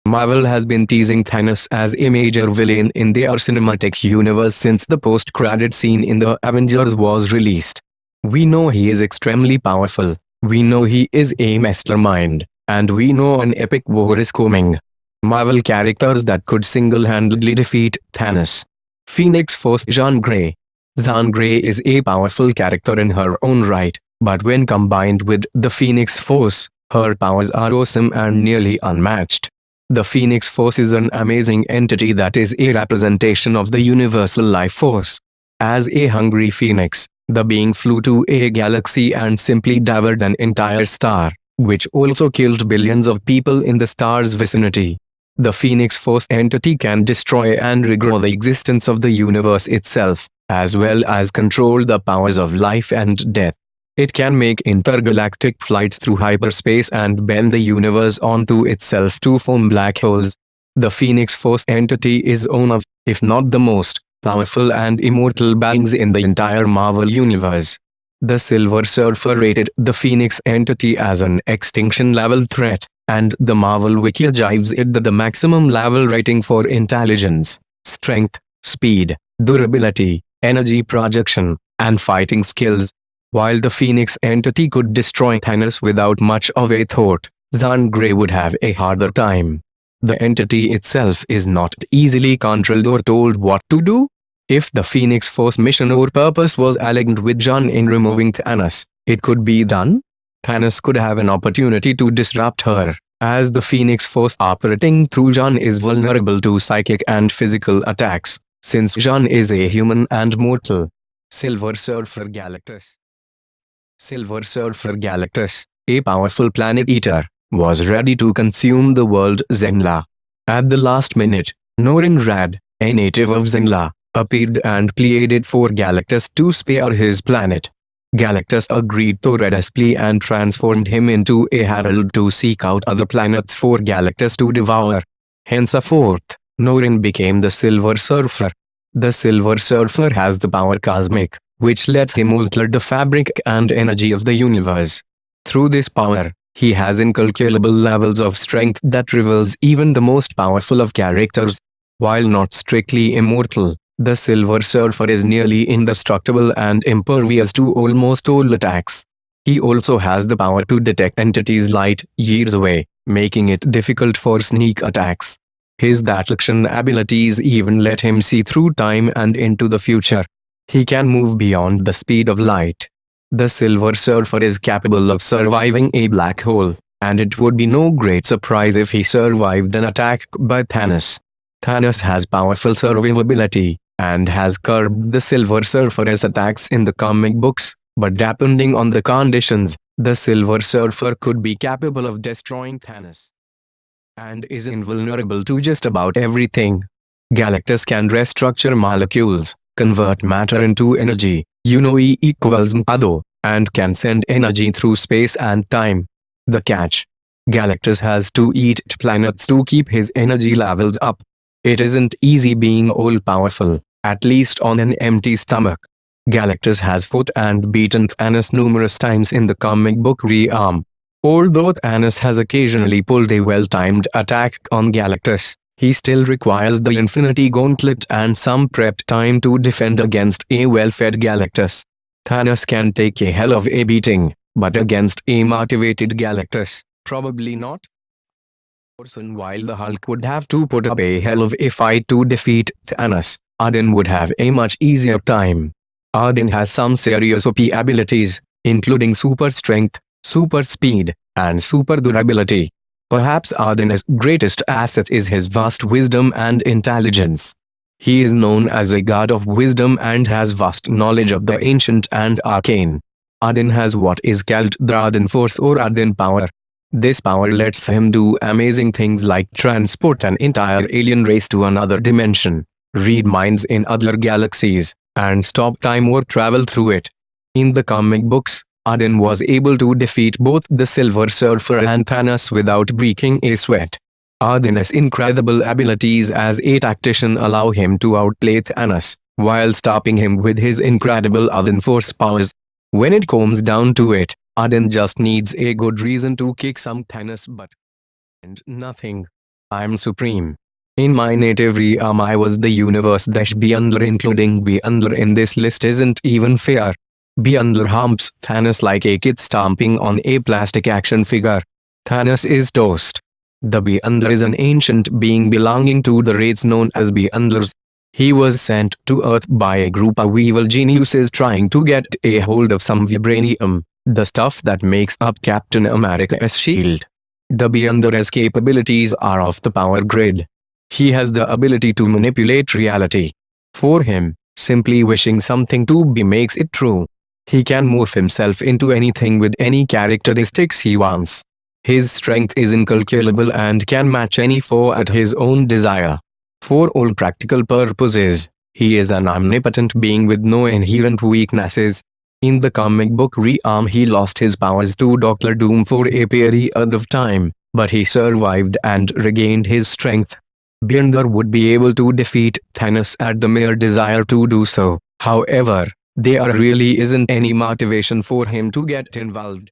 Marvel has been teasing Thanos as a major villain in their cinematic universe since the post-credit scene in the Avengers was released. We know he is extremely powerful, we know he is a mastermind, and we know an epic war is coming. Marvel characters that could single-handedly defeat Thanos. Phoenix Force Jean Grey. Jean Grey is a powerful character in her own right, but when combined with the Phoenix Force, her powers are awesome and nearly unmatched. The Phoenix Force is an amazing entity that is a representation of the universal life force. As a hungry phoenix, the being flew to a galaxy and simply devoured an entire star, which also killed billions of people in the star's vicinity. The Phoenix Force entity can destroy and regrow the existence of the universe itself, as well as control the powers of life and death. It can make intergalactic flights through hyperspace and bend the universe onto itself to form black holes. The Phoenix Force entity is one of, if not the most, powerful and immortal beings in the entire Marvel universe. The Silver Surfer rated the Phoenix entity as an extinction-level threat, and the Marvel Wiki gives it the maximum level rating for intelligence, strength, speed, durability, energy projection, and fighting skills. While the Phoenix entity could destroy Thanos without much of a thought, Jean Grey would have a harder time. The entity itself is not easily controlled or told what to do. If the Phoenix Force mission or purpose was aligned with Jean in removing Thanos, it could be done. Thanos could have an opportunity to disrupt her, as the Phoenix Force operating through Jean is vulnerable to psychic and physical attacks, since Jean is a human and mortal. Silver Surfer Galactus. Silver Surfer Galactus, a powerful planet-eater, was ready to consume the world Zenla. At the last minute, Norrin Rad, a native of Zenla, appeared and pleaded for Galactus to spare his planet. Galactus agreed to Rad's plea and transformed him into a herald to seek out other planets for Galactus to devour. Henceforth, Norrin became the Silver Surfer. The Silver Surfer has the power cosmic, which lets him alter the fabric and energy of the universe. Through this power, he has incalculable levels of strength that rivals even the most powerful of characters. While not strictly immortal, the Silver Surfer is nearly indestructible and impervious to almost all attacks. He also has the power to detect entities light years away, making it difficult for sneak attacks. His detection abilities even let him see through time and into the future. He can move beyond the speed of light. The Silver Surfer is capable of surviving a black hole, and it would be no great surprise if he survived an attack by Thanos. Thanos has powerful survivability, and has curbed the Silver Surfer's attacks in the comic books, but depending on the conditions, the Silver Surfer could be capable of destroying Thanos. And is invulnerable to just about everything. Galactus can restructure molecules, convert matter into energy, E equals mAdo, and can send energy through space and time. The catch: Galactus has to eat planets to keep his energy levels up. It isn't easy being all-powerful, at least on an empty stomach. Galactus has fought and beaten Thanos numerous times in the comic book realm. Although Thanos has occasionally pulled a well-timed attack on Galactus, he still requires the Infinity Gauntlet and some prep time to defend against a well-fed Galactus. Thanos can take a hell of a beating, but against a motivated Galactus, probably not. While the Hulk would have to put up a hell of a fight to defeat Thanos, Adin would have a much easier time. Adin has some serious OP abilities, including super strength, super speed, and super durability. Perhaps Adin's greatest asset is his vast wisdom and intelligence. He is known as a god of wisdom and has vast knowledge of the ancient and arcane. Adin has what is called the Adin Force or Adin Power. This power lets him do amazing things like transport an entire alien race to another dimension, read minds in other galaxies, and stop time or travel through it. In the comic books, Adin was able to defeat both the Silver Surfer and Thanos without breaking a sweat. Adin's incredible abilities as a tactician allow him to outplay Thanos, while stopping him with his incredible Adin Force powers. When it comes down to it, Adin just needs a good reason to kick some Thanos butt. And nothing. I'm supreme. In my native realm I was the universe dash beyonder, including beyonder in this list isn't even fair. Beyonder humps Thanos like a kid stomping on a plastic action figure. Thanos is toast. The Beyonder is an ancient being belonging to the race known as Beyonders. He was sent to Earth by a group of evil geniuses trying to get a hold of some vibranium, the stuff that makes up Captain America's shield. The Beyonder's capabilities are off the power grid. He has the ability to manipulate reality. For him, simply wishing something to be makes it true. He can morph himself into anything with any characteristics he wants. His strength is incalculable and can match any foe at his own desire. For all practical purposes, he is an omnipotent being with no inherent weaknesses. In the comic book realm he lost his powers to Doctor Doom for a period of time, but he survived and regained his strength. Beyonder would be able to defeat Thanos at the mere desire to do so. However, there really isn't any motivation for him to get involved.